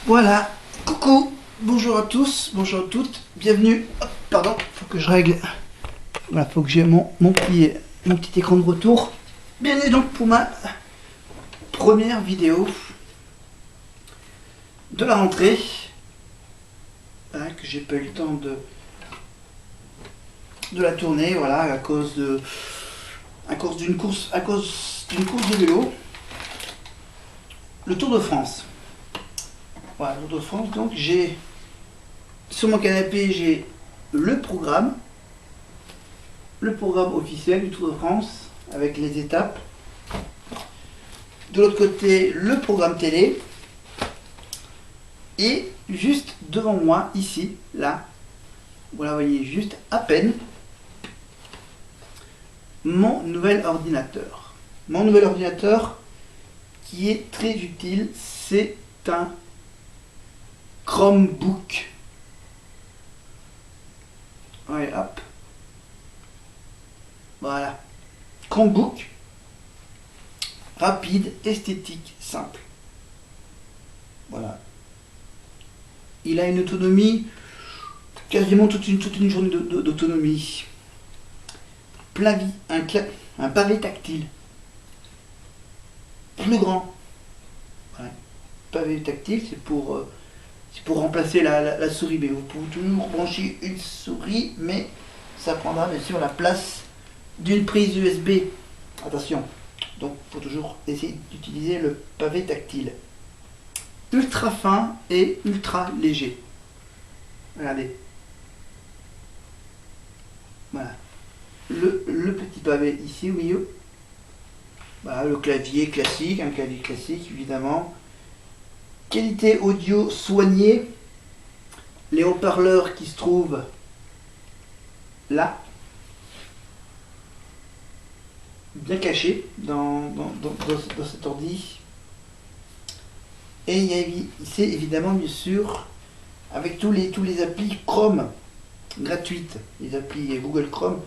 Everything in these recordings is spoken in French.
Voilà, coucou, bonjour à tous, bonjour à toutes, bienvenue. Hop, pardon, faut que je règle. Voilà, faut que j'ai mon petit écran de retour. Bienvenue donc pour ma première vidéo de la rentrée. Voilà, que j'ai pas eu le temps de la tourner, voilà, à cause d'une course de vélo. Le Tour de France. Voilà, le Tour de France, donc j'ai sur mon canapé j'ai le programme officiel du Tour de France avec les étapes. De l'autre côté, le programme télé. Et juste devant moi, ici, là, voilà, vous voyez juste à peine, mon nouvel ordinateur. Mon nouvel ordinateur qui est très utile, c'est un Chromebook. Ouais, hop. Voilà. Chromebook. Rapide, esthétique, simple. Voilà. Il a une autonomie, quasiment toute une journée d'autonomie. Plavi, un pavé tactile. Plus grand. Ouais. Pavé tactile, c'est pour remplacer la souris. Mais vous pouvez toujours brancher une souris, mais ça prendra bien sûr la place d'une prise USB. Attention. Donc il faut toujours essayer d'utiliser le pavé tactile. Ultra fin et ultra léger. Regardez. Voilà. Le petit pavé ici au milieu. Voilà, le clavier classique, un clavier classique évidemment. Qualité audio soignée. Les haut-parleurs qui se trouvent là. Bien cachés dans cet ordi. Et c'est évidemment bien sûr avec tous les applis Chrome gratuites, les applis Google Chrome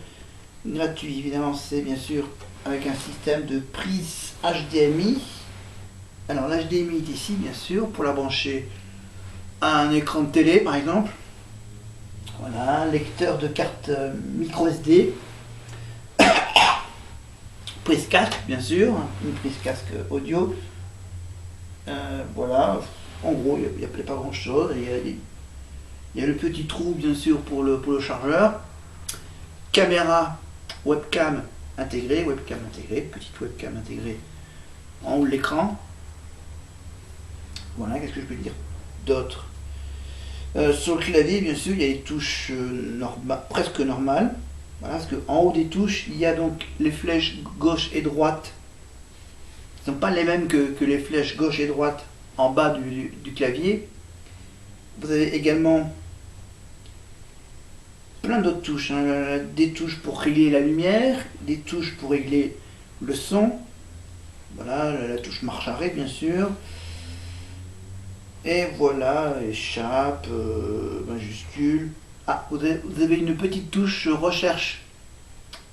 gratuits. Évidemment c'est bien sûr avec un système de prise HDMI. Alors l'HDMI est ici bien sûr pour la brancher à un écran de télé par exemple. Voilà, lecteur de carte micro SD. Prise casque bien sûr, une prise casque audio. Voilà, en gros il n'y a pas grand chose. Il y a le petit trou bien sûr pour le chargeur. Caméra, webcam intégrée, petite webcam intégrée en haut de l'écran. Voilà, qu'est-ce que je peux dire d'autre? Sur le clavier bien sûr il y a les touches presque normales. Voilà, parce qu'en haut des touches il y a donc les flèches gauche et droite. Ce ne sont pas les mêmes que les flèches gauche et droite en bas du clavier. Vous avez également plein d'autres touches, hein. Des touches pour régler la lumière, des touches pour régler le son. Voilà, la touche marche arrêt bien sûr. Et voilà, échappe, majuscule. Ah, vous avez une petite touche recherche,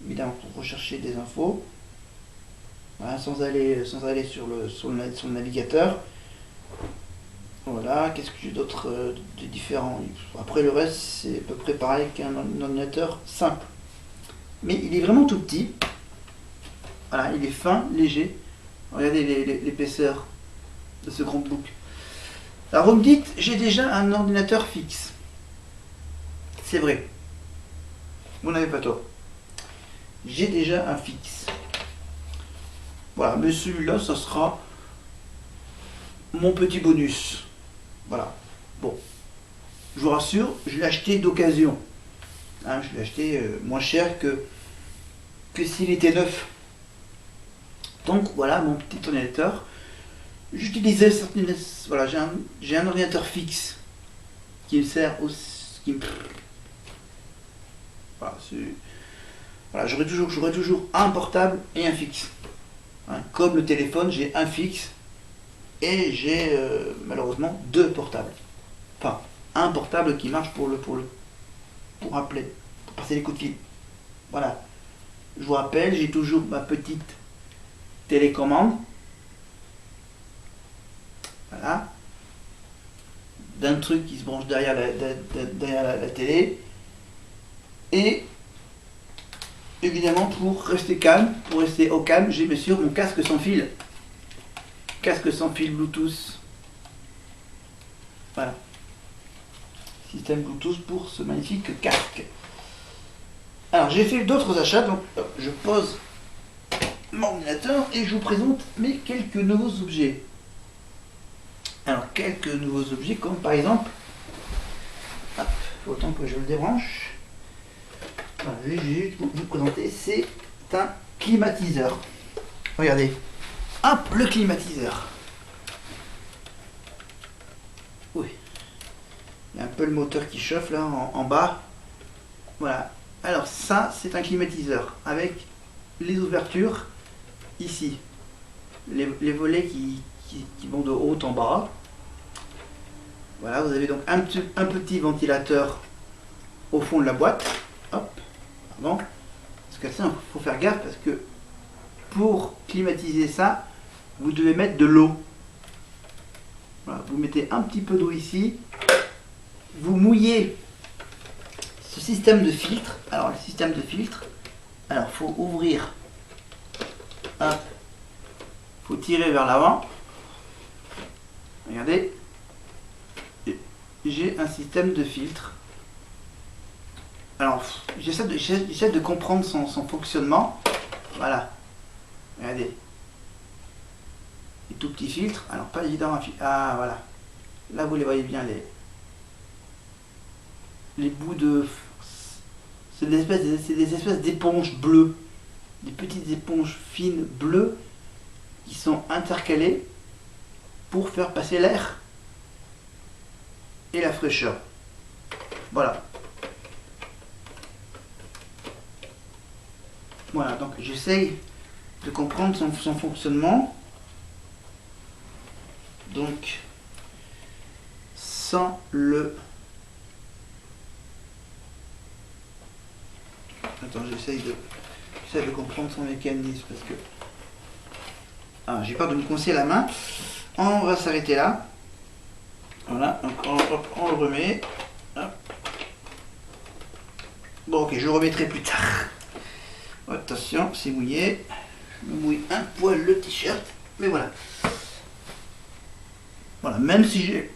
évidemment pour rechercher des infos. Voilà, sans aller sur le navigateur. Voilà, qu'est-ce que j'ai d'autre de différent? Après le reste c'est à peu près pareil qu'un ordinateur simple. Mais il est vraiment tout petit. Voilà, il est fin, léger. Regardez l'épaisseur de ce Chromebook. Alors vous me dites, j'ai déjà un ordinateur fixe. C'est vrai. Vous n'avez pas tort. J'ai déjà un fixe. Voilà, mais celui-là, ça sera mon petit bonus. Voilà. Bon. Je vous rassure, je l'ai acheté d'occasion. Hein, je l'ai acheté moins cher que s'il était neuf. Donc voilà mon petit ordinateur. J'utilisais certaines. Voilà, j'ai un ordinateur fixe qui me sert aussi. Voilà, j'aurai toujours un portable et un fixe. Hein, comme le téléphone, j'ai un fixe et j'ai malheureusement deux portables. Enfin, un portable qui marche pour appeler, pour passer les coups de fil. Voilà. Je vous rappelle, j'ai toujours ma petite télécommande. Voilà. d'un truc qui se branche derrière la télé. Et évidemment, pour rester calme, pour rester au calme, j'ai bien sûr mon casque sans fil. Casque sans fil Bluetooth. Voilà. Système Bluetooth pour ce magnifique casque. Alors j'ai fait d'autres achats, donc je pose mon ordinateur et je vous présente mes quelques nouveaux objets. Alors quelques nouveaux objets comme par exemple, hop, autant que je le débranche. Voilà, je vais juste vous présenter, c'est un climatiseur. Regardez, hop, le climatiseur. Oui, il y a un peu le moteur qui chauffe là en bas. Voilà, alors ça c'est un climatiseur avec les ouvertures ici, les volets qui vont de haut en bas. Voilà, vous avez donc un petit ventilateur au fond de la boîte. Hop, pardon. Parce que ça, il faut faire gaffe parce que pour climatiser ça, vous devez mettre de l'eau. Voilà, vous mettez un petit peu d'eau ici. Vous mouillez ce système de filtre. Alors, le système de filtre, alors, il faut ouvrir. Hop. Il faut tirer vers l'avant. Regardez. J'ai un système de filtre. Alors, j'essaie de comprendre son fonctionnement. Voilà. Regardez. Les tout petits filtres. Alors, pas évident à filtrer. Ah, voilà. Là, vous les voyez bien, les bouts de... C'est des espèces d'éponges bleues. Des petites éponges fines bleues qui sont intercalées pour faire passer l'air et la fraîcheur. Voilà. Voilà, donc j'essaye de comprendre son fonctionnement. Donc, sans le... Attends, j'essaye de comprendre son mécanisme parce que... Ah, j'ai peur de me coincer la main. On va s'arrêter là. Voilà, donc on le remet. Hop. Bon, ok, je le remettrai plus tard. Attention, c'est mouillé. Je me mouille un poil le t-shirt. Mais voilà. Voilà, même si j'ai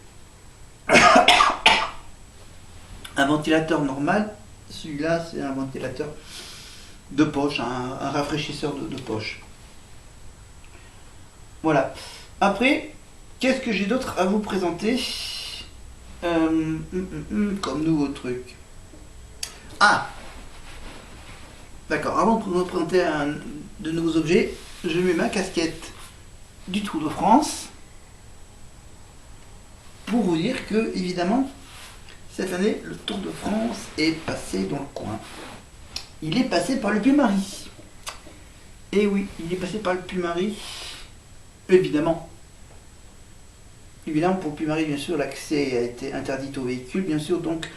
un ventilateur normal, celui-là c'est un ventilateur de poche, un rafraîchisseur de poche. Voilà. Après, qu'est-ce que j'ai d'autre à vous présenter comme nouveau truc? Ah, d'accord, avant de vous présenter de nouveaux objets, je mets ma casquette du Tour de France pour vous dire que, évidemment, cette année, le Tour de France est passé dans le coin. Il est passé par le Puy-Marie. Et oui, il est passé par le Puy-Marie, évidemment. Évidemment, pour le Puy-Marie, bien sûr, l'accès a été interdit aux véhicules, bien sûr, donc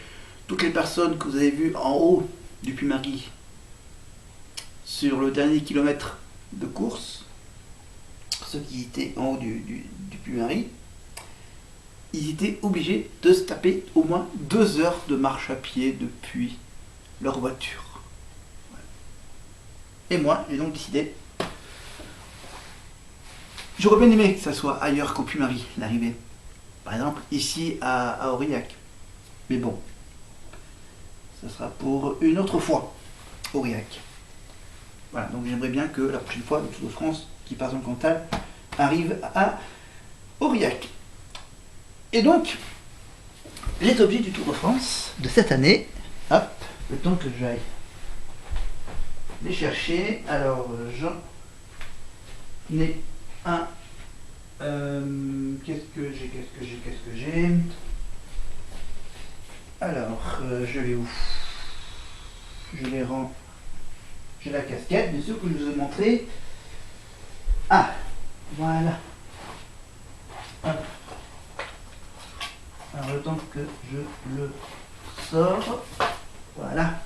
toutes les personnes que vous avez vues en haut du Puy-Marie sur le dernier kilomètre de course, ceux qui étaient en haut du Puy-Marie, ils étaient obligés de se taper au moins 2 heures de marche à pied depuis leur voiture. Et moi, j'ai donc décidé, j'aurais bien aimé que ça soit ailleurs qu'au Puy-Marie, l'arrivée. Par exemple, ici à Aurillac. Mais bon, ça sera pour une autre fois, Aurillac. Voilà, donc j'aimerais bien que la prochaine fois, le Tour de France, qui passe dans le Cantal, arrive à Aurillac. Et donc, les objets du Tour de France de cette année, hop, le temps que j'aille les chercher. Alors, j'en ai un. Qu'est-ce que j'ai Alors, je vais où? Je les rends. J'ai la casquette, bien sûr, que je vous ai montré. Ah, voilà. Hop. Alors, le temps que je le sors. Voilà.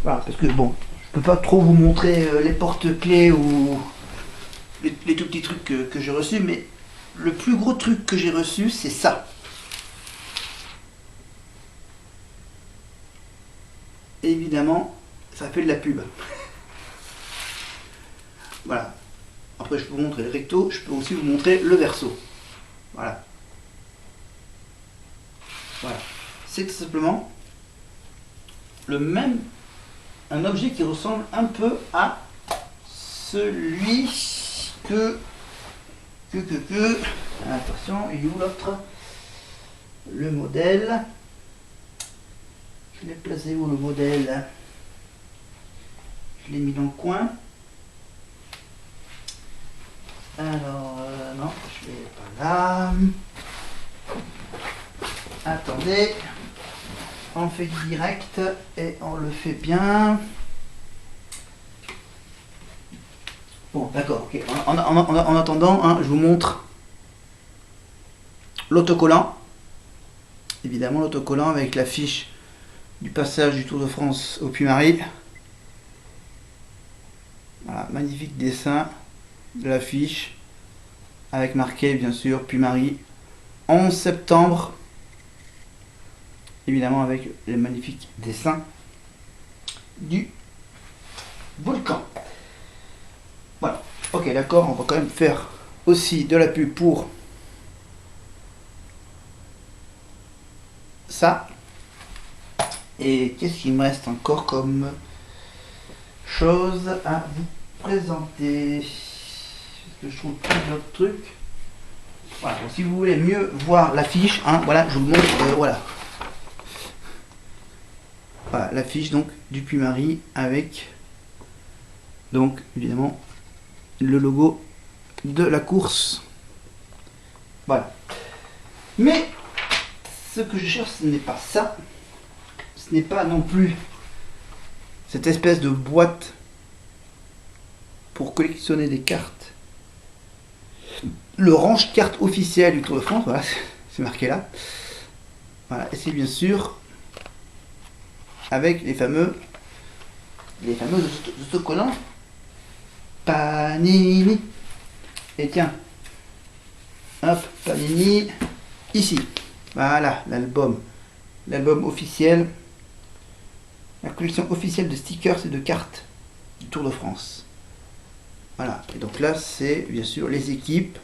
Voilà, parce que bon, je peux pas trop vous montrer les porte-clés ou les tout petits trucs que j'ai reçus, mais le plus gros truc que j'ai reçu, c'est ça. Et évidemment, ça fait de la pub. Voilà. Après, je peux vous montrer le recto, je peux aussi vous montrer le verso. Voilà. Voilà. C'est tout simplement un objet qui ressemble un peu à celui attention, il est où l'autre? Le modèle. Je l'ai placé où le modèle? Je l'ai mis dans le coin. Alors, non, je l'ai pas là. Attendez. On fait du direct et on le fait bien. Bon, d'accord, ok. En attendant, hein, je vous montre l'autocollant. Évidemment, l'autocollant avec l'affiche du passage du Tour de France au Puy-Marie. Voilà, magnifique dessin de l'affiche avec marqué, bien sûr, Puy-Marie. 11 septembre. Évidemment, avec les magnifiques dessins du volcan. Voilà, ok, d'accord, on va quand même faire aussi de la pub pour ça. Et qu'est-ce qu'il me reste encore comme chose à vous présenter? Est-ce que je trouve plus d'autres trucs? Voilà, donc si vous voulez mieux voir l'affiche, hein, voilà, je vous montre, voilà. Voilà, l'affiche donc du Puy-Marie avec donc évidemment le logo de la course. Voilà. Mais ce que je cherche, ce n'est pas ça. Ce n'est pas non plus cette espèce de boîte pour collectionner des cartes. Le range carte officiel du Tour de France, voilà, c'est marqué là. Voilà, et c'est bien sûr avec les fameux autocollants Panini. Et tiens, hop, Panini, ici. Voilà, l'album officiel, la collection officielle de stickers et de cartes du Tour de France. Voilà, et donc là, c'est bien sûr les équipes,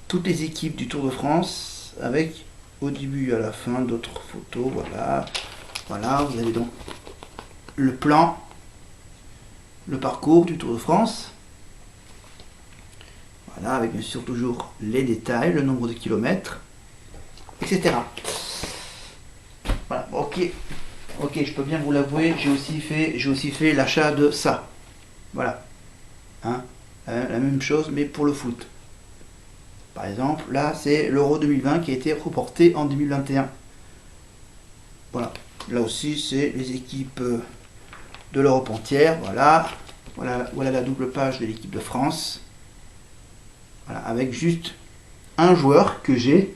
toutes les équipes du Tour de France, avec au début et à la fin d'autres photos, voilà. Voilà, vous avez donc le plan, le parcours du Tour de France. Voilà, avec bien sûr toujours les détails, le nombre de kilomètres, etc. Voilà, ok, je peux bien vous l'avouer, j'ai aussi fait l'achat de ça. Voilà, hein, la même chose, mais pour le foot. Par exemple, là, c'est l'Euro 2020 qui a été reporté en 2021. Voilà. Là aussi, c'est les équipes de l'Europe entière. Voilà. Voilà la double page de l'équipe de France. Voilà, avec juste un joueur que j'ai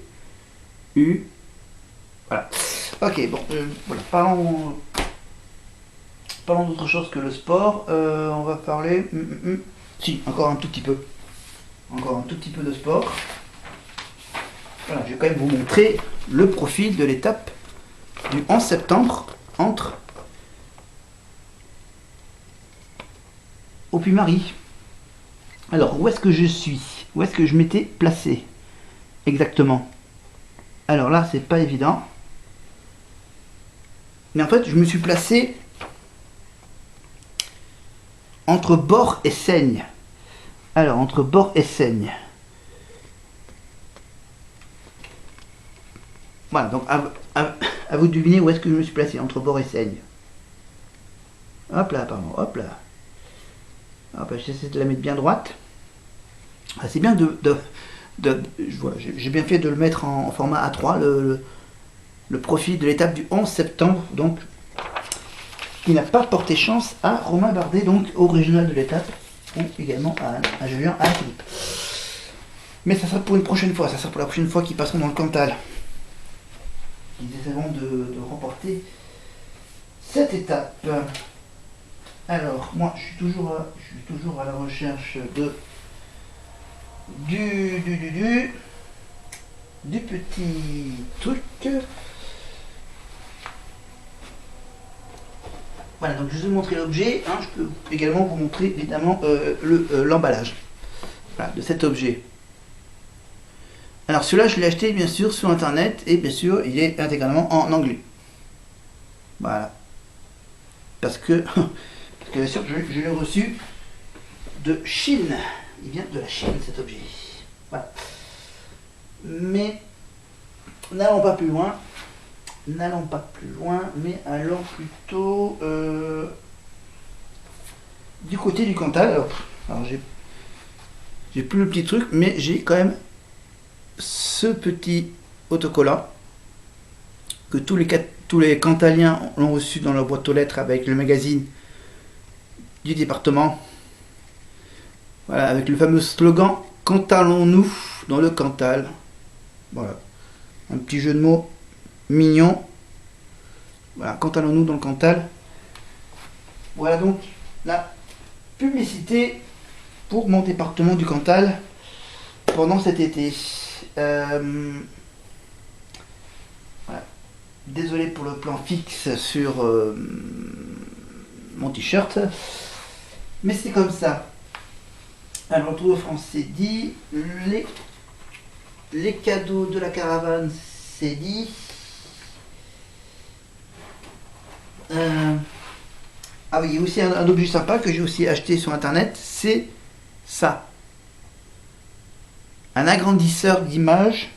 eu. Voilà. Ok, bon, voilà. Parlons d'autre chose que le sport. On va parler. Si, encore un tout petit peu. Encore un tout petit peu de sport. Voilà, je vais quand même vous montrer le profil de l'étape du 11 septembre entre au Puy-Marie. Alors, où est-ce que je suis? Où est-ce que je m'étais placé exactement? Alors là, c'est pas évident. Mais en fait, je me suis placé entre Bord et Seigne. Alors, entre Bord et Seigne. Voilà, donc à vous de deviner où est-ce que je me suis placé, entre Bord et Seigne. Hop là, pardon, hop là. Hop, j'essaie de la mettre bien droite. Ah, c'est bien j'ai bien fait de le mettre en format A3, le profil de l'étape du 11 septembre, donc, qui n'a pas porté chance à Romain Bardet, donc au régional de l'étape, ou également à Julien, à Philippe. Mais ça sera pour une prochaine fois, ça sera pour la prochaine fois qu'ils passeront dans le Cantal. Ils essaieront de remporter cette étape. Alors, moi, je suis toujours à la recherche du petit truc. Voilà, donc je vais vous montrer l'objet, hein, je peux également vous montrer évidemment l'emballage voilà, de cet objet. Alors celui-là je l'ai acheté bien sûr sur internet et bien sûr il est intégralement en anglais. Voilà. Parce que bien sûr je l'ai reçu de Chine. Il vient de la Chine cet objet. Voilà. Mais n'allons pas plus loin. N'allons pas plus loin, mais allons plutôt du côté du Cantal. Alors j'ai plus le petit truc, mais j'ai quand même ce petit autocollant que tous les Cantaliens l'ont reçu dans leur boîte aux lettres avec le magazine du département. Voilà, avec le fameux slogan « Cantalons-nous dans le Cantal ». Voilà, un petit jeu de mots mignon. Voilà, Cantalons-nous dans le Cantal. Voilà donc la publicité pour mon département du Cantal pendant cet été. Voilà. Désolé pour le plan fixe sur mon t-shirt, mais c'est comme ça. Alors, Tour de France, c'est dit. Les cadeaux de la caravane, c'est dit. Ah oui, il y a aussi un objet sympa que j'ai aussi acheté sur internet, c'est ça. Un agrandisseur d'images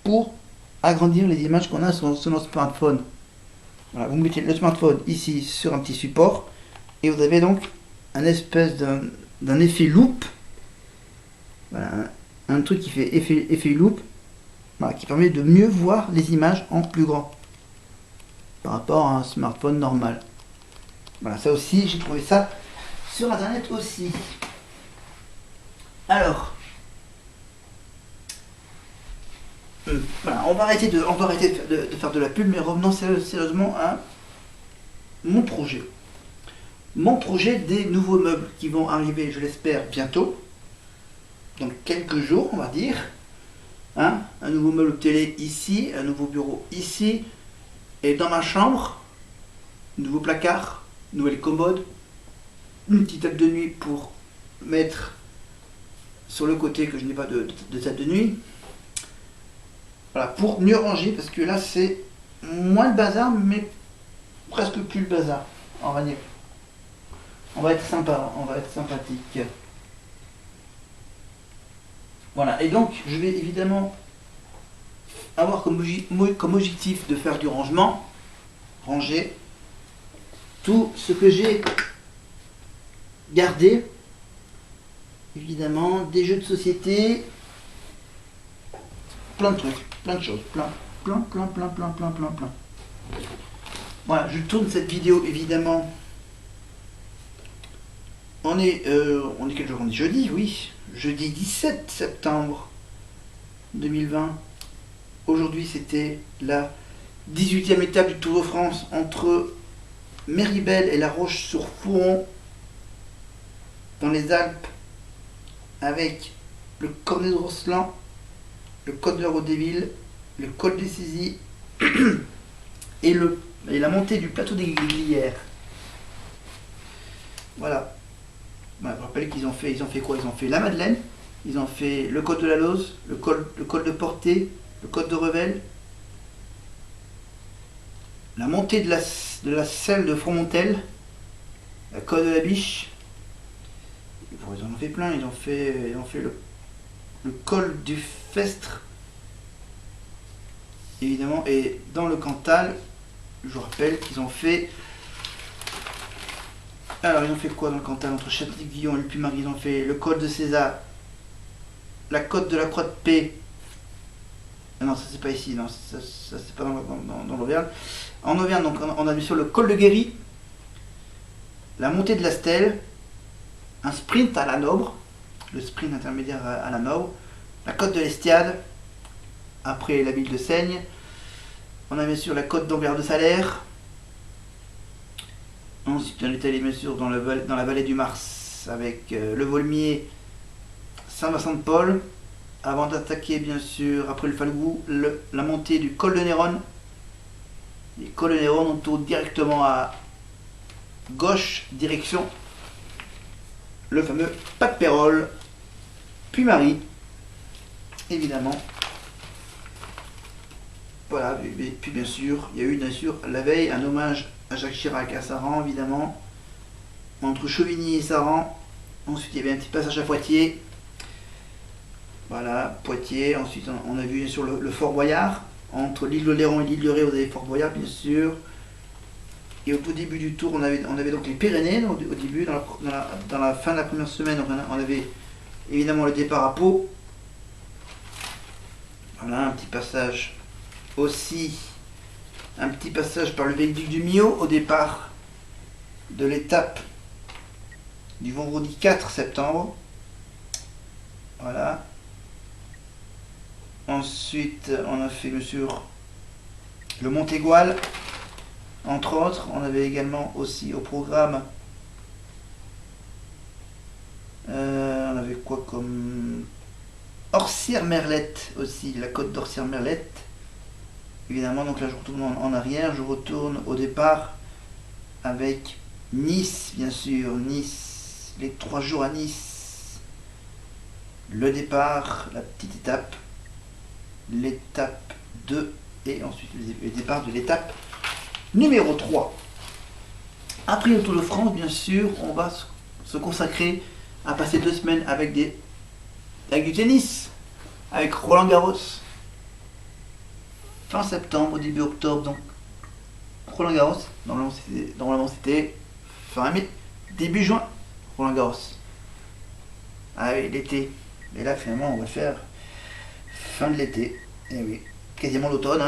pour agrandir les images qu'on a sur notre smartphone. Voilà, vous mettez le smartphone ici sur un petit support et vous avez donc un espèce d'un effet loupe. Voilà, un truc qui fait effet loupe, voilà, qui permet de mieux voir les images en plus grand par rapport à un smartphone normal. Voilà, ça aussi, j'ai trouvé ça sur internet aussi. Alors, voilà, on va arrêter de faire de la pub, mais revenons sérieusement à mon projet. Mon projet des nouveaux meubles qui vont arriver, je l'espère, bientôt. Dans quelques jours, on va dire. Hein, un nouveau meuble télé ici, un nouveau bureau ici. Et dans ma chambre, nouveau placard, nouvelle commode, une petite table de nuit pour mettre sur le côté que je n'ai pas de table de nuit. Voilà, pour mieux ranger, parce que là c'est moins le bazar, mais presque plus le bazar. On va dire. On va être sympa, on va être sympathique. Voilà, et donc je vais évidemment avoir comme objectif de faire du rangement, ranger tout ce que j'ai gardé, évidemment, des jeux de société, plein de trucs, plein de choses, plein. Voilà, je tourne cette vidéo évidemment. On est quel jour? On est jeudi, oui. Jeudi 17 septembre 2020. Aujourd'hui, c'était la 18e étape du Tour de France entre Méribel et La Roche-sur-Foron dans les Alpes, avec le Cornet de Rosselin, le col de la Rodéville, le col des Saisies et la montée du plateau des Glières. Voilà. Voilà, je rappelle qu'ils ont fait quoi? Ils ont fait la Madeleine, ils ont fait le col de la Lose, le col de Portet, le col de Revel, la montée de la selle de Fromontel, la col de la Biche. Ils en ont fait plein, ils ont fait le col du Festre, évidemment, et dans le Cantal, je vous rappelle qu'ils ont fait. Alors, ils ont fait quoi dans le Cantal? Entre Châtillon et le Puy-Marly, ils ont fait le col de César, la côte de la Croix de Paix. Ah non, ça c'est pas ici, non, ça c'est pas dans l'Auvergne. En Auvergne, donc on a vu sur le col de Guéry, la montée de la Stèle, un sprint à la Nobre, le sprint intermédiaire à la Nobre, la côte de l'Estiade, après la ville de Seigne. On a bien sûr la côte d'Ambert de Salaire. Ensuite, on est allé bien sûr dans la vallée du Mars avec le Volmier, Saint-Vincent-de-Paul, avant d'attaquer bien sûr, après le Falgou, la montée du col de Néron. Les cols de Néron, on tourne directement à gauche, direction le fameux Pac Pérol, puis Marie, évidemment. Voilà, et puis bien sûr, il y a eu bien sûr la veille un hommage à Jacques Chirac à Saran, évidemment, entre Chauvigny et Saran. Ensuite, il y avait un petit passage à Poitiers. Voilà, Poitiers. Ensuite, on a vu bien sûr le Fort Boyard. Entre l'île de Léron et l'île de Ré, vous avez Fort Boyard, bien sûr. Et au tout début du tour, on avait donc les Pyrénées, au début, dans la fin de la première semaine, on avait évidemment le départ à Pau. Voilà, un petit passage aussi, un petit passage par le viaduc du Millau au départ de l'étape du vendredi 4 septembre. Voilà. Ensuite, on a fait bien sûr le Montégoal, entre autres. On avait également aussi au programme, on avait quoi comme Orsières-Merlette aussi, la côte d'Orsières-Merlette. Évidemment, donc là je retourne en arrière, je retourne au départ avec Nice, bien sûr, Nice, les 3 jours à Nice, le départ, la petite étape, l'étape 2 et ensuite le départ de l'étape numéro 3. Après le Tour de France, bien sûr, on va se consacrer à passer 2 semaines avec du tennis, avec Roland Garros. Fin septembre, début octobre, donc Roland Garros, normalement c'était fin mai, début juin, Roland Garros. Ah oui, l'été. Mais là finalement on va le faire fin de l'été. Et oui, quasiment l'automne.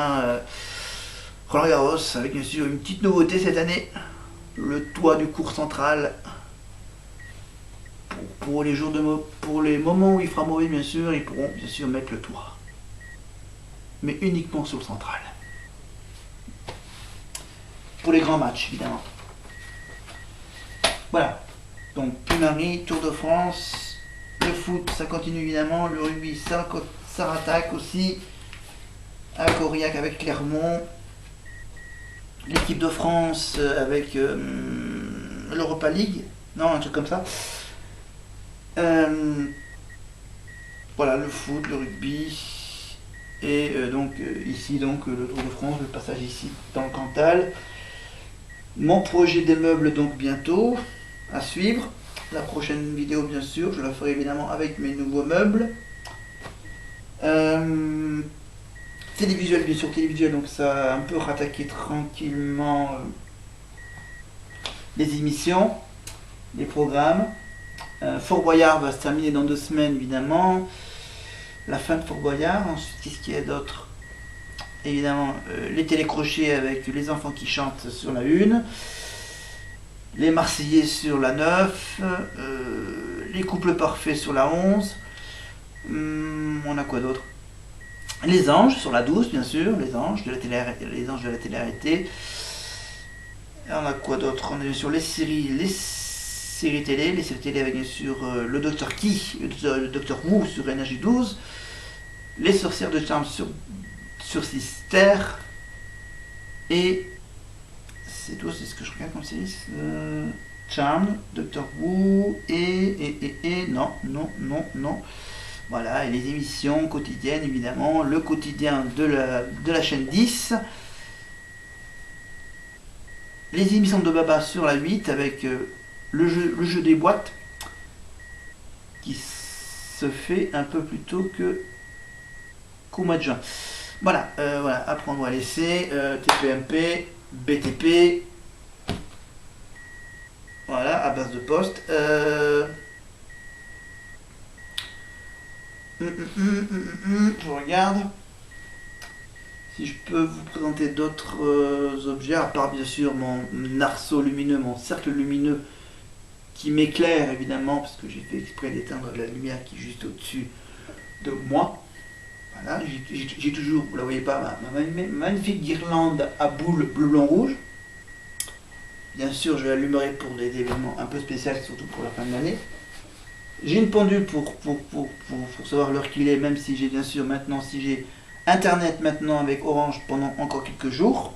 Roland Garros, avec bien sûr une petite nouveauté cette année, le toit du cours central. Pour les moments où il fera mauvais, bien sûr, ils pourront bien sûr mettre le toit. Mais uniquement sur le central. Pour les grands matchs, évidemment. Voilà. Donc, Puy-Marie, Tour de France, le foot, ça continue évidemment, le rugby, ça rattaque aussi, avec Aurillac, avec Clermont, l'équipe de France avec l'Europa League, non, un truc comme ça. Voilà, le foot, le rugby. Et ici donc le Tour de France, le passage ici dans le Cantal. Mon projet des meubles donc bientôt à suivre. La prochaine vidéo bien sûr, je la ferai évidemment avec mes nouveaux meubles. Télévisuel bien sûr, télévisuel, donc ça a un peu rattaqué tranquillement les émissions, les programmes. Fort Boyard va se terminer dans 2 semaines évidemment. La fin de Fort Boyard. Ensuite, qu'est-ce qu'il y a d'autre? Évidemment, les télécrochets avec les enfants qui chantent sur la 1, les Marseillais sur la 9, les couples parfaits sur la 11. On a quoi d'autre? Les anges sur la 12, bien sûr, les anges de la télé-réalité. On a quoi d'autre? On est sur les séries télé, avec bien sûr le Docteur Qui, le Docteur Who sur Énergie 12, les Sorcières de Charme sur Sister, et c'est tout, c'est ce que je regarde comme série. Charm, Docteur Who, et non. Voilà, et les émissions quotidiennes, évidemment, le quotidien de la chaîne 10, les émissions de Baba sur la 8 avec le jeu des boîtes qui se fait un peu plus tôt qu'au mois de juin. Voilà, apprendre à laisser, TPMP, BTP, voilà, à base de poste. Je regarde si je peux vous présenter d'autres objets, à part bien sûr mon arceau lumineux, mon cercle lumineux qui m'éclaire évidemment, parce que j'ai fait exprès d'éteindre la lumière qui est juste au-dessus de moi. Voilà, j'ai toujours, vous la voyez pas, ma magnifique guirlande à boules bleu, blanc, rouge. Bien sûr, je l'allumerai pour des événements un peu spéciaux, surtout pour la fin de l'année. J'ai une pendule pour savoir l'heure qu'il est, même si j'ai bien sûr maintenant, si j'ai internet maintenant avec Orange pendant encore quelques jours.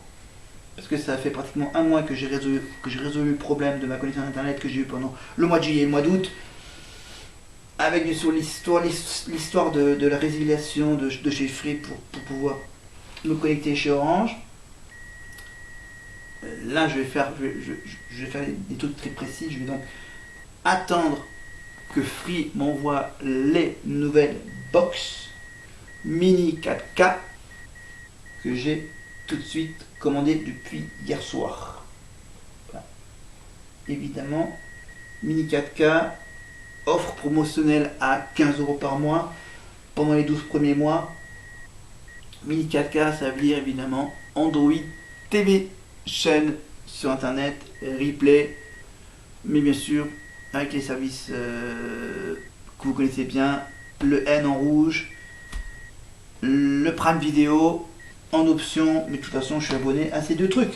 Parce que ça fait pratiquement un mois que j'ai résolu le problème de ma connexion internet que j'ai eu pendant le mois de juillet et le mois d'août. Avec bien sûr l'histoire de la résiliation de chez Free pour pouvoir me connecter chez Orange. Là, je vais faire des trucs très précis. Je vais donc attendre que Free m'envoie les nouvelles box mini 4K que j'ai tout de suite commandé depuis hier soir. Voilà. Évidemment, mini 4K, offre promotionnelle à 15 € par mois pendant les 12 premiers mois. Mini 4K, ça veut dire évidemment Android TV, chaîne sur internet, replay, mais bien sûr avec les services que vous connaissez bien, le N en rouge, le Prime Video en option, mais de toute façon je suis abonné à ces deux trucs.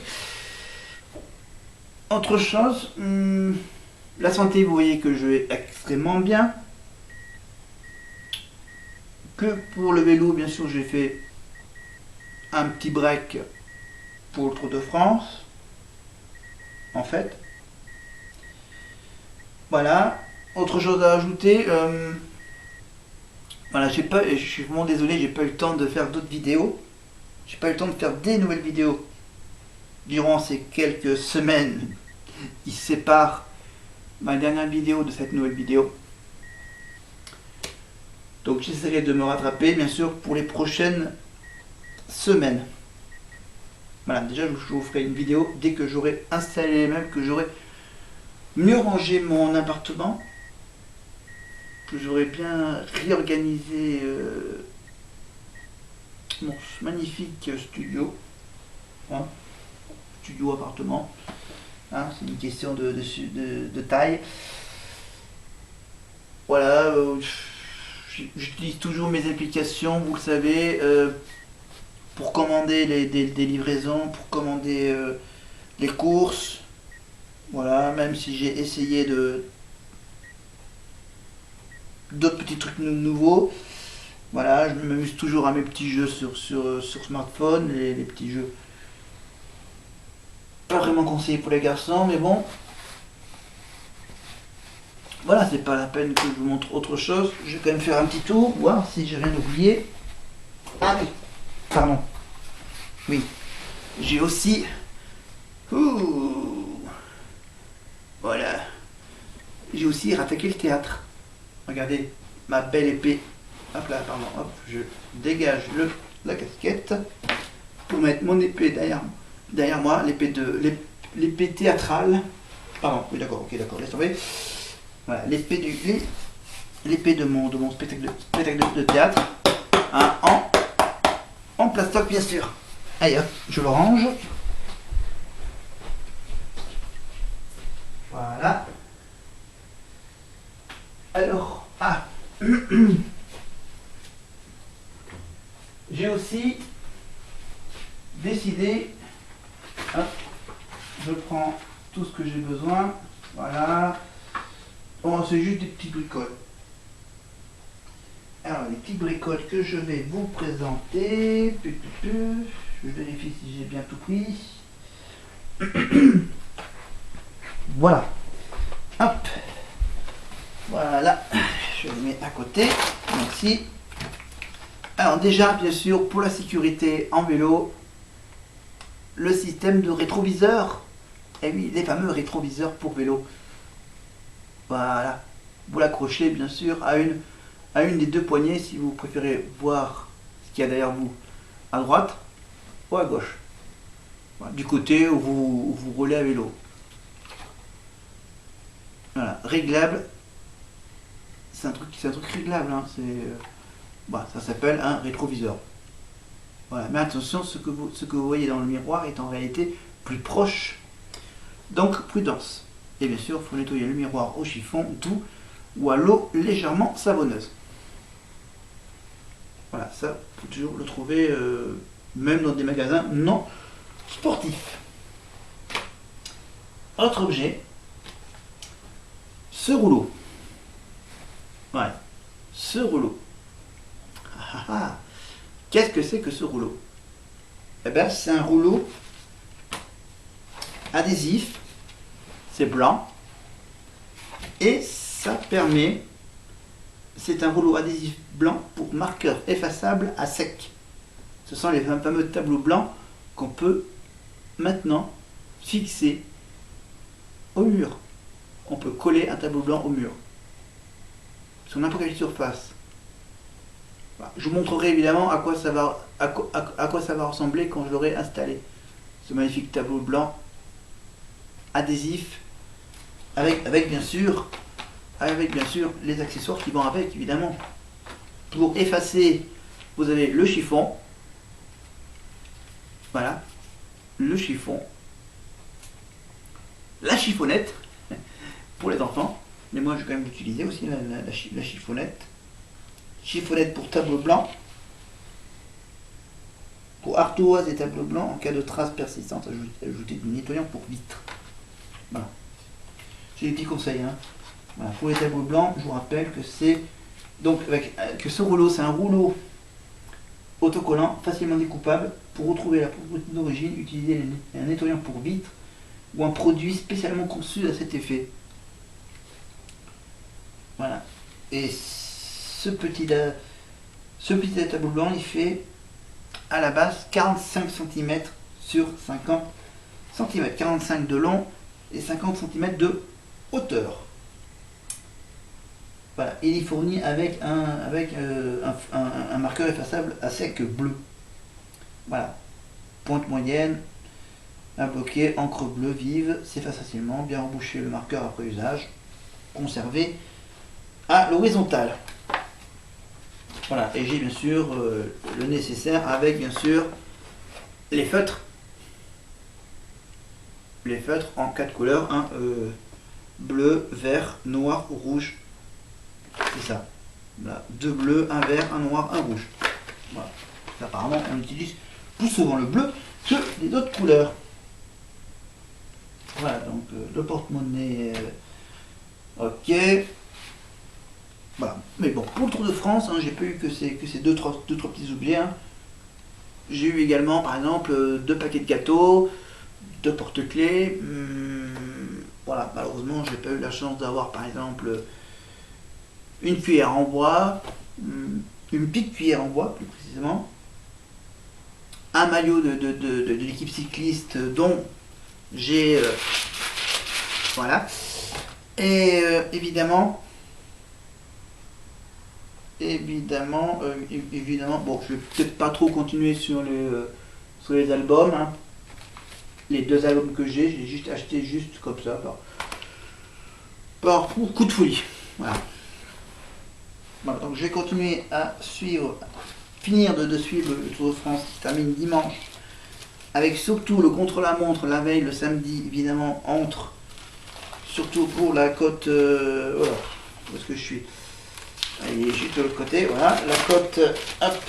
Autre chose, la santé, vous voyez que je vais extrêmement bien. Que pour le vélo, bien sûr, j'ai fait un petit break pour le Tour de France. En fait. Voilà. Autre chose à ajouter. Voilà, je suis vraiment désolé, j'ai pas eu le temps de faire d'autres vidéos. J'ai pas eu le temps de faire des nouvelles vidéos durant ces quelques semaines qui séparent ma dernière vidéo de cette nouvelle vidéo. Donc j'essaierai de me rattraper bien sûr pour les prochaines semaines. Voilà, déjà je vous ferai une vidéo dès que j'aurai installé les meubles, que j'aurai mieux rangé mon appartement, que j'aurai bien réorganisé mon magnifique studio, hein, studio appartement, hein, c'est une question de taille. Voilà, j'utilise toujours mes applications, vous le savez, pour commander des livraisons, pour commander les courses. Voilà, même si j'ai essayé d'autres petits trucs nouveaux. Voilà, je m'amuse toujours à mes petits jeux sur smartphone, les petits jeux pas vraiment conseillés pour les garçons, mais bon. Voilà, c'est pas la peine que je vous montre autre chose. Je vais quand même faire un petit tour, voir si j'ai rien oublié. Ah oui, pardon. Oui, j'ai aussi... Ouh, voilà. J'ai aussi rattaqué le théâtre. Regardez, ma belle épée. Hop là, pardon, hop, je dégage la casquette pour mettre mon épée derrière moi, l'épée théâtrale. Pardon, oui d'accord, ok d'accord, laisse tomber. Voilà, l'épée de mon spectacle de théâtre, hein, en plastoc bien sûr. Allez hop, je le range. Voilà. Alors, j'ai aussi décidé, hop, je prends tout ce que j'ai besoin, voilà. Bon, c'est juste des petites bricoles. Alors, les petites bricoles que je vais vous présenter. Je vérifie si j'ai bien tout pris. Voilà. Hop. Voilà. Je les mets à côté. Merci. Alors déjà, bien sûr, pour la sécurité en vélo, le système de rétroviseur. Et oui, les fameux rétroviseurs pour vélo. Voilà. Vous l'accrochez, bien sûr, à une des deux poignées si vous préférez voir ce qu'il y a derrière vous à droite ou à gauche. Voilà, du côté où vous roulez à vélo. Voilà, réglable. C'est un truc réglable, hein. Bah, ça s'appelle un rétroviseur. Voilà, mais attention, ce que vous voyez dans le miroir est en réalité plus proche. Donc prudence. Et bien sûr, il faut nettoyer le miroir au chiffon, doux ou à l'eau légèrement savonneuse. Voilà, ça, il faut toujours le trouver même dans des magasins non sportifs. Autre objet, ce rouleau. Ouais. Ce rouleau. Qu'est-ce que c'est que ce rouleau? Eh bien, c'est un rouleau adhésif. C'est blanc. Et ça permet... C'est un rouleau adhésif blanc pour marqueur effaçable à sec. Ce sont les fameux tableaux blancs qu'on peut maintenant fixer au mur. On peut coller un tableau blanc au mur sur n'importe quelle surface. Je vous montrerai évidemment à quoi ça va ressembler quand je l'aurai installé. Ce magnifique tableau blanc adhésif avec bien sûr les accessoires qui vont avec, évidemment. Pour effacer, vous avez le chiffon. Voilà, le chiffon. La chiffonnette pour les enfants. Mais moi, je vais quand même l'utiliser aussi, la chiffonnette. Chiffonnette pour tableau blanc. Pour ardoise et tableau blanc, en cas de traces persistantes, ajoutez du nettoyant pour vitre. Voilà. C'est des petits conseils. Hein. Voilà. Pour les tableaux blancs, je vous rappelle que c'est donc que ce rouleau, c'est un rouleau autocollant, facilement découpable. Pour retrouver la propriété d'origine, utilisez un nettoyant pour vitre ou un produit spécialement conçu à cet effet. Voilà. Et ce petit tableau blanc, il fait à la base 45 cm sur 50 cm. 45 de long et 50 cm de hauteur. Voilà. Il est fourni avec un marqueur effaçable à sec bleu. Voilà. Pointe moyenne, un bloqué, encre bleue vive, s'efface facilement, bien reboucher le marqueur après usage, conservé à l'horizontale. Voilà, et j'ai bien sûr le nécessaire avec bien sûr les feutres. Les feutres en 4 couleurs, hein, bleu, vert, noir ou rouge. C'est ça. Voilà, 2 bleus, un vert, un noir, un rouge. Voilà. Apparemment, on utilise plus souvent le bleu que les autres couleurs. Voilà, donc le porte-monnaie. Ok. Voilà. Mais bon, pour le Tour de France, hein, j'ai pas eu que ces deux trois petits objets. Hein. J'ai eu également, par exemple, 2 paquets de gâteaux, 2 porte-clés. Voilà, malheureusement, j'ai pas eu la chance d'avoir, par exemple, une cuillère en bois, une petite cuillère en bois, plus précisément, un maillot de l'équipe cycliste dont j'ai... voilà. Et évidemment, bon, je vais peut-être pas trop continuer sur les albums. Hein. Les 2 albums que j'ai juste acheté juste comme ça, par coup de folie. Voilà. Voilà, donc je vais continuer à finir de suivre le Tour de France qui se termine dimanche, avec surtout le contre-la-montre la veille, le samedi, évidemment, surtout pour la côte, voilà, où est-ce que je suis? Il est juste de l'autre côté, voilà, la côte, hop,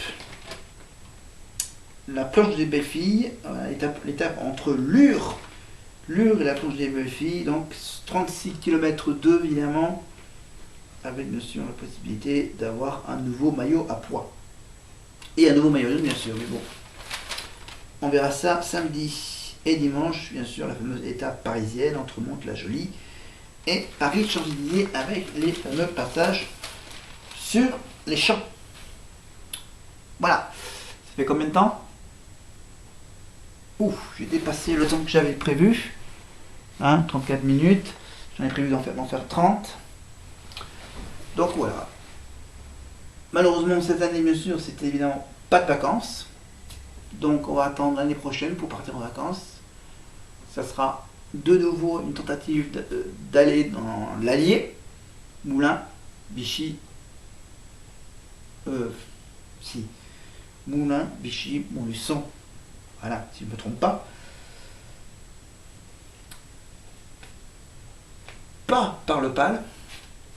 la planche des Belles-Filles, voilà, l'étape entre Lure et la planche des Belles-Filles, donc 36 km 2 évidemment, avec bien sûr la possibilité d'avoir un nouveau maillot à poids. Et un nouveau maillot jaune bien sûr, mais bon. On verra ça samedi et dimanche, bien sûr, la fameuse étape parisienne entre Mantes-la-Jolie et Paris-Champs-Élysées avec les fameux passages sur les champs. Voilà. Ça fait combien de temps? Ouf, j'ai dépassé le temps que j'avais prévu. Hein, 34 minutes. J'en ai prévu d'en faire 30. Donc voilà. Malheureusement, cette année, bien sûr, c'était évidemment pas de vacances. Donc on va attendre l'année prochaine pour partir en vacances. Ça sera de nouveau une tentative d'aller dans l'Allier, Moulins, Vichy, Moulins, Vichy, Montluçon. Voilà, si je ne me trompe pas. Pas par le Pal,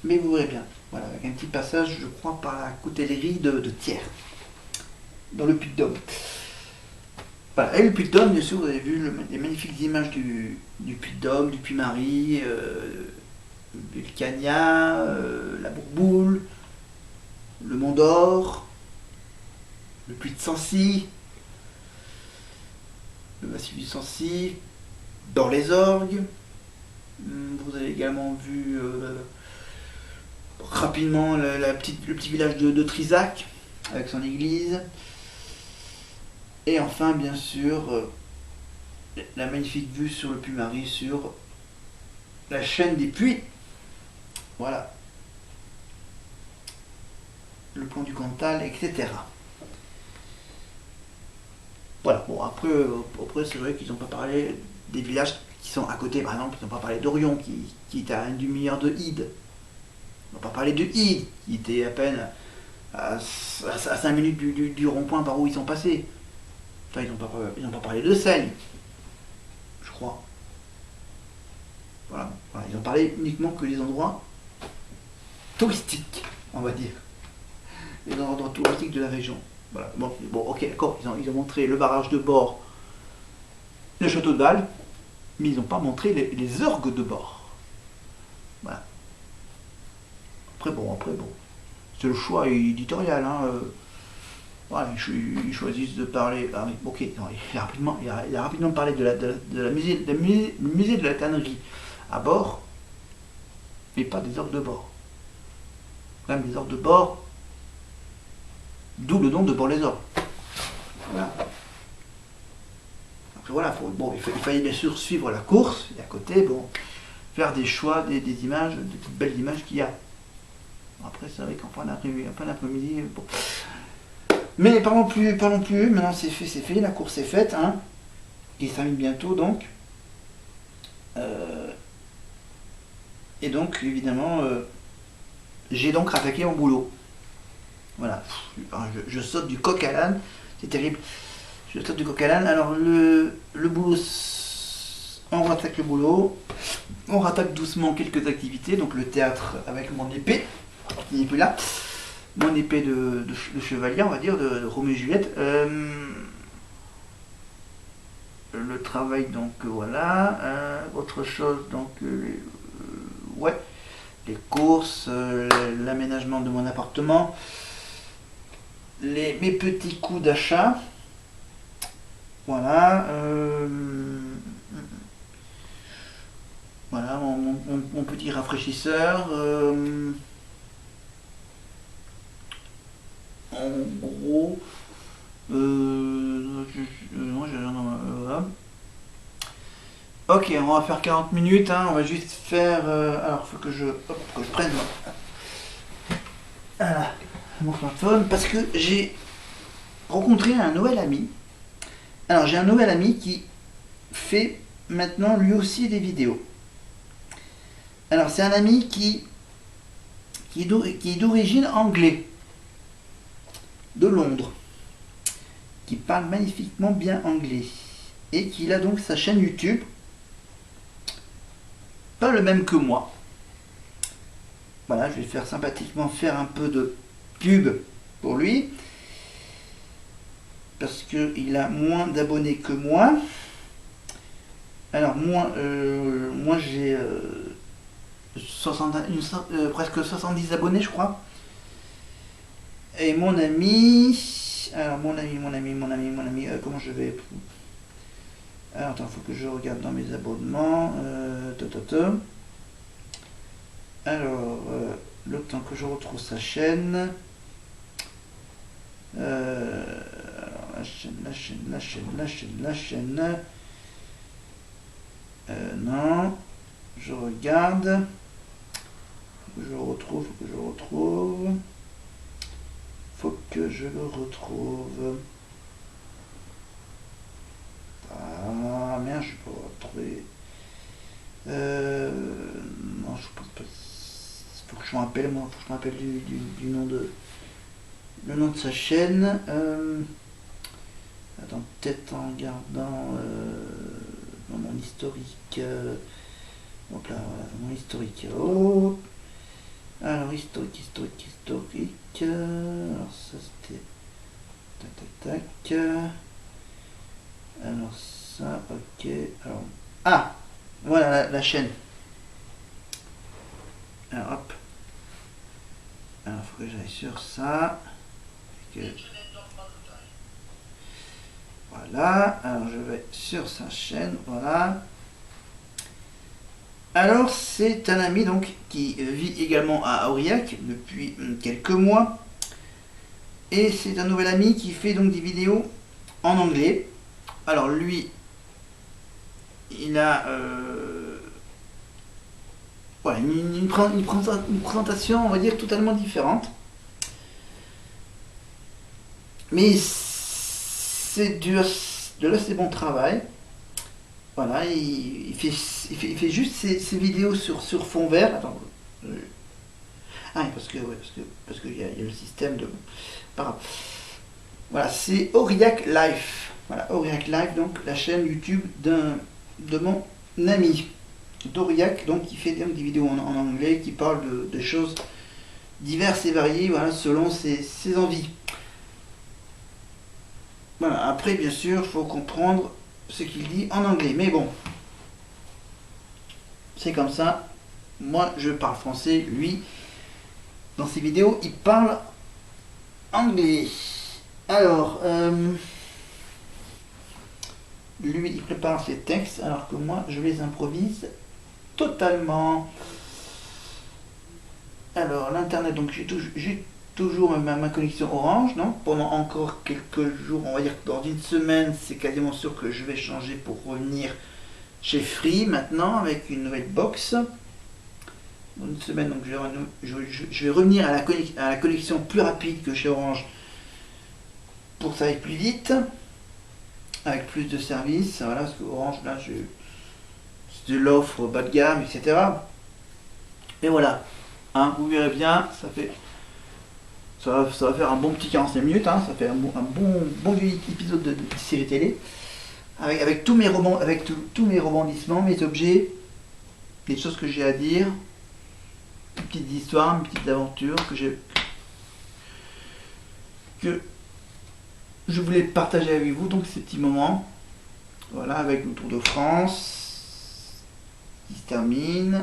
mais vous verrez bien. Voilà, avec un petit passage, je crois, par la coutellerie de Thiers, dans le Puy-de-Dôme. Voilà, et le Puy-de-Dôme, bien sûr, vous avez vu les magnifiques images du Puy-de-Dôme, du Puy-Marie, Vulcania, la Bourboule, le Mont d'Or, le puits de Sancy, le massif du Sancy, dans les orgues. Vous avez également vu rapidement le petit village de Trisac avec son église. Et enfin, bien sûr, la magnifique vue sur le Puy-Marie, sur la chaîne des puits. Voilà. Le pont du Cantal, etc. Voilà. Bon, après c'est vrai qu'ils n'ont pas parlé des villages qui sont à côté. Par exemple, ils n'ont pas parlé d'Orion, qui est à une demi-heure de Ide. Ils n'ont pas parlé de Ide, qui était à peine à 5 minutes du rond-point par où ils sont passés. Enfin, ils n'ont pas parlé de Celle, je crois. Voilà. Ils ont parlé uniquement que des endroits touristiques, on va dire. Les endroits touristiques de la région. Voilà. Bon, ok, d'accord. Ils ont montré le barrage de Bord, le château de Bâle, mais ils n'ont pas montré les orgues de Bord. Voilà. Après bon. C'est le choix éditorial. Hein. Voilà, ils choisissent de parler. Ah, ok, non, il a rapidement parlé de la musée de la tannerie à Bord, mais pas des orgues de Bord. Même des orgues de Bord, d'où le nom de Bord-les-Orgues. Voilà. Après voilà, il fallait bien sûr suivre la course et à côté, faire des choix, des images, des toutes belles images qu'il y a. Après, c'est vrai qu'en fin d'après-midi, bon. Mais parlons plus, maintenant c'est fait, la course est faite, hein. Il s'amène bientôt donc. Et donc évidemment, j'ai donc rattaqué mon boulot. Voilà, je saute du coq à l'âne, c'est terrible. Je saute du coq à l'âne. Alors le boulot, on rattaque le boulot, on rattaque doucement quelques activités, donc le théâtre avec mon épée, qui n'est plus là. Mon épée de chevalier, on va dire, de Roméo et Juliette. Le travail, donc voilà. Autre chose, donc ouais, les courses, l'aménagement de mon appartement, mes petits coups d'achat. Voilà. Voilà mon petit rafraîchisseur. En gros, voilà. Ok, on va faire 40 minutes, hein, on va juste faire... alors, faut que je prenne mon smartphone, parce que j'ai rencontré un nouvel ami. Alors, j'ai un nouvel ami qui fait maintenant lui aussi des vidéos. Alors, c'est un ami qui est d'origine anglaise, de Londres, qui parle magnifiquement bien anglais, et qui a donc sa chaîne YouTube, pas le même que moi. Voilà, je vais faire sympathiquement faire un peu de pub pour lui, parce qu'il a moins d'abonnés que moi. Alors moi j'ai presque 70 abonnés, je crois. Et mon ami, comment je vais... Alors attends, faut que je regarde dans mes abonnements. Alors, le temps que je retrouve sa chaîne. La chaîne. Non, je regarde. Faut que je le retrouve. Ah merde, je peux pas retrouver. Non, je pense pas. Faut que je me rappelle, du nom de. Le nom de sa chaîne. Attends, peut-être en regardant dans mon historique. Donc là, voilà, dans mon historique. Oh. Alors, historique. Alors, ça c'était. Tac. Alors, ça, ok. Alors. Ah! Voilà la chaîne. Alors, hop. Alors, il faut que j'aille sur ça. Voilà, alors je vais sur sa chaîne, voilà. Alors c'est un ami donc qui vit également à Aurillac depuis quelques mois. Et c'est un nouvel ami qui fait donc des vidéos en anglais. Alors lui, il a voilà, une présentation, on va dire, totalement différente. Mais c'est de l'assez bon travail. Voilà, il fait juste ses vidéos sur fond vert. Attends. Ah, parce que il y a le système de. Pas grave. Voilà, c'est Aurillac Life. Voilà, Aurillac Life, donc la chaîne YouTube de mon ami d'Aurillac, donc qui fait des vidéos en anglais, qui parle de choses diverses et variées, voilà, selon ses envies. Voilà, après bien sûr, il faut comprendre ce qu'il dit en anglais, mais bon, c'est comme ça. Moi, je parle français, lui, dans ses vidéos, il parle anglais. Alors, lui, il prépare ses textes, alors que moi, je les improvise totalement. Alors, l'internet, donc j'ai toujours ma connexion Orange, donc pendant encore quelques jours, on va dire que dans une semaine, c'est quasiment sûr que je vais changer pour revenir chez Free maintenant avec une nouvelle box. Dans une semaine, donc je vais revenir à la connexion plus rapide que chez Orange pour que ça aille plus vite, avec plus de services. Voilà, parce que Orange, là, c'est de l'offre bas de gamme, etc. Et voilà, hein, vous verrez bien, ça va faire un bon petit 45 minutes, hein, ça fait un bon vieux épisode de série télé, avec tous mes tous mes rebondissements, mes objets, les choses que j'ai à dire, mes petites histoires, mes petites aventures que je voulais partager avec vous, donc ces petits moments, voilà, avec le Tour de France qui se termine,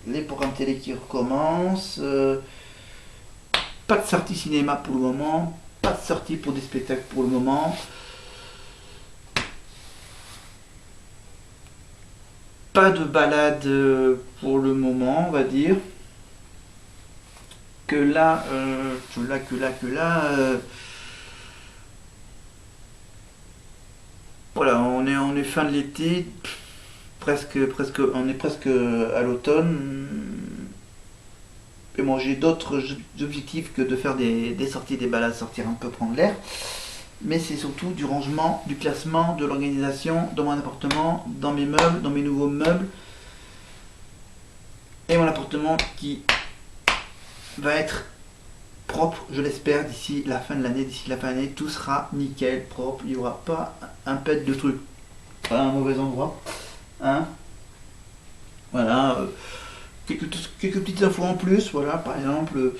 les programmes télé qui recommencent, pas de sortie cinéma pour le moment, pas de sortie pour des spectacles pour le moment, pas de balade pour le moment, on va dire. Que là, voilà, on est fin de l'été, on est presque à l'automne. Et moi j'ai d'autres objectifs que de faire des sorties, des balades, sortir un peu prendre l'air. Mais c'est surtout du rangement, du classement, de l'organisation dans mon appartement, dans mes meubles, dans mes nouveaux meubles. Et mon appartement qui va être propre, je l'espère, d'ici la fin de l'année. D'ici la fin de l'année, tout sera nickel, propre. Il n'y aura pas un pet de truc à un mauvais endroit. Hein, voilà. Quelques petites infos en plus. Voilà, par exemple,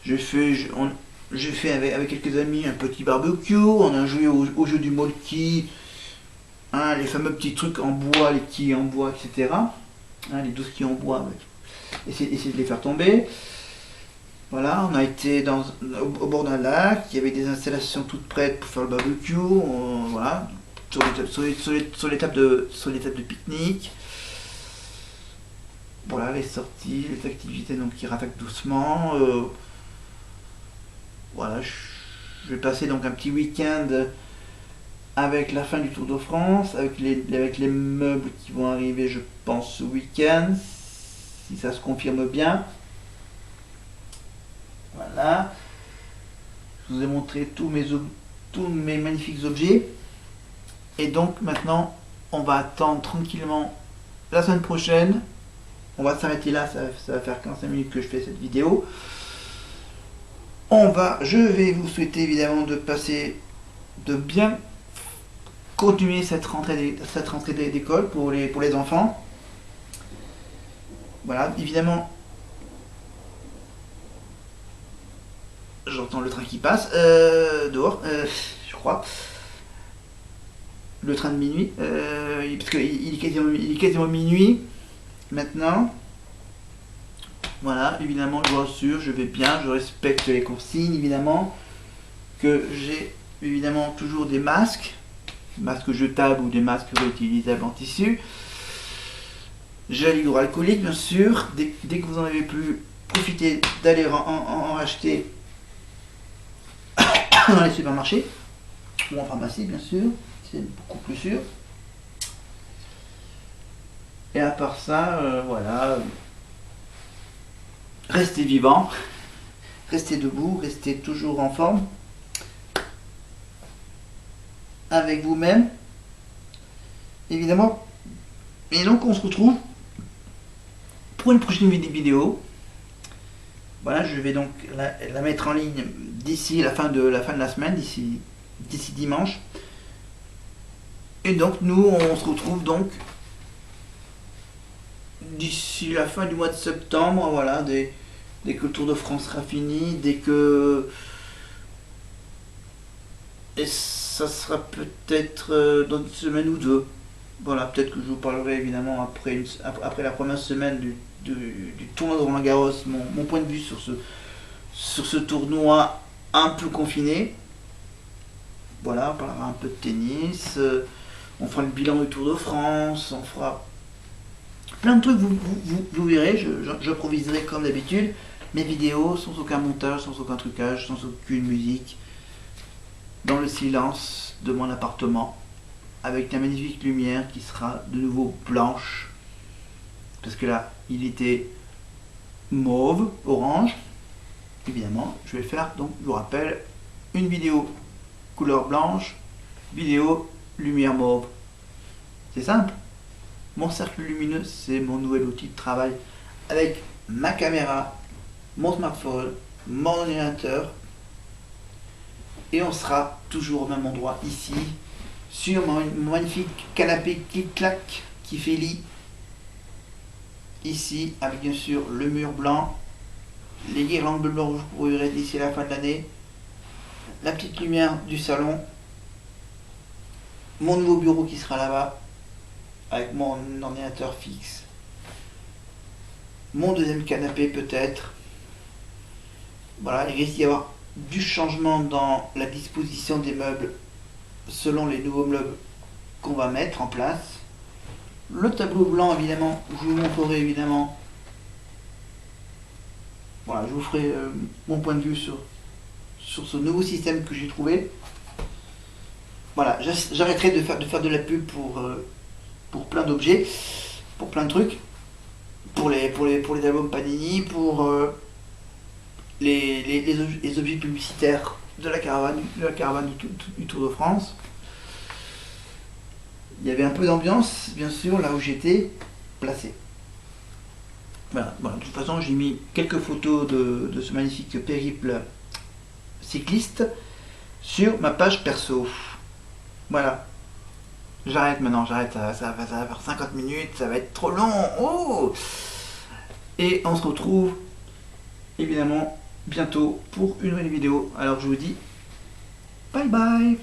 j'ai fait avec quelques amis un petit barbecue. On a joué au jeu du molki. Hein, les fameux petits trucs en bois, les quilles en bois, etc. Hein, les 12 quilles en bois. Essayer de les faire tomber. Voilà, on a été au bord d'un lac, il y avait des installations toutes prêtes pour faire le barbecue, voilà, sur les tables de pique-nique. Voilà, les sorties, les activités donc qui rattaquent doucement. Voilà, je vais passer donc un petit week-end avec la fin du Tour de France, avec les meubles qui vont arriver, je pense, ce week-end, si ça se confirme bien. Voilà, je vous ai montré tous mes magnifiques objets. Et donc maintenant, on va attendre tranquillement la semaine prochaine. On va s'arrêter là, ça va faire 15 minutes que je fais cette vidéo. Je vais vous souhaiter évidemment de bien continuer cette rentrée d'école pour les enfants. Voilà, évidemment. J'entends le train qui passe dehors, je crois. Le train de minuit, parce qu'il est quasiment minuit maintenant. Voilà, évidemment, je vous rassure, je vais bien, je respecte les consignes, évidemment. Que j'ai évidemment toujours des masques jetables ou des masques réutilisables en tissu. Gel hydroalcoolique, bien sûr. Dès que vous en avez plus, profitez d'aller en acheter dans les supermarchés ou en pharmacie, bien sûr. C'est beaucoup plus sûr. Et à part ça, voilà. Restez vivant, restez debout, restez toujours en forme avec vous-même, évidemment. Et donc on se retrouve pour une prochaine vidéo. Voilà, je vais donc la mettre en ligne d'ici la fin de la semaine, d'ici dimanche. Et donc nous on se retrouve donc d'ici la fin du mois de septembre, voilà, dès que le Tour de France sera fini, dès que... Et ça sera peut-être dans une semaine ou deux. Voilà, peut-être que je vous parlerai évidemment après la première semaine du tournoi de Roland-Garros, mon point de vue sur ce tournoi un peu confiné. Voilà, on parlera un peu de tennis, on fera le bilan du Tour de France, on fera plein de trucs, vous verrez, j'improviserai comme d'habitude mes vidéos sans aucun montage, sans aucun trucage, sans aucune musique, dans le silence de mon appartement, avec la magnifique lumière qui sera de nouveau blanche, parce que là, il était mauve, orange. Évidemment, je vais faire, donc, je vous rappelle, une vidéo couleur blanche, vidéo lumière mauve. C'est simple. Mon cercle lumineux, c'est mon nouvel outil de travail avec ma caméra, mon smartphone, mon ordinateur. Et on sera toujours au même endroit ici, sur mon magnifique canapé clic-clac qui fait lit. Ici, avec bien sûr le mur blanc, les guirlandes bleu blanc rouge que vous verrez d'ici la fin de l'année, la petite lumière du salon, mon nouveau bureau qui sera là-bas, avec mon ordinateur fixe, mon deuxième canapé peut-être. Voilà, il risque d'y avoir du changement dans la disposition des meubles selon les nouveaux meubles qu'on va mettre en place. Le tableau blanc, évidemment, je vous montrerai évidemment. Voilà, je vous ferai mon point de vue sur ce nouveau système que j'ai trouvé. Voilà, j'arrêterai de faire de la pub pour plein d'objets, pour plein de trucs, pour les albums Panini, pour les objets publicitaires de la caravane du Tour de France. Il y avait un peu d'ambiance, bien sûr, là où j'étais placé. Voilà, de toute façon, j'ai mis quelques photos de ce magnifique périple cycliste sur ma page perso. Voilà. J'arrête maintenant, j'arrête, ça va faire 50 minutes, ça va être trop long. Oh, et on se retrouve évidemment bientôt pour une nouvelle vidéo. Alors je vous dis bye bye.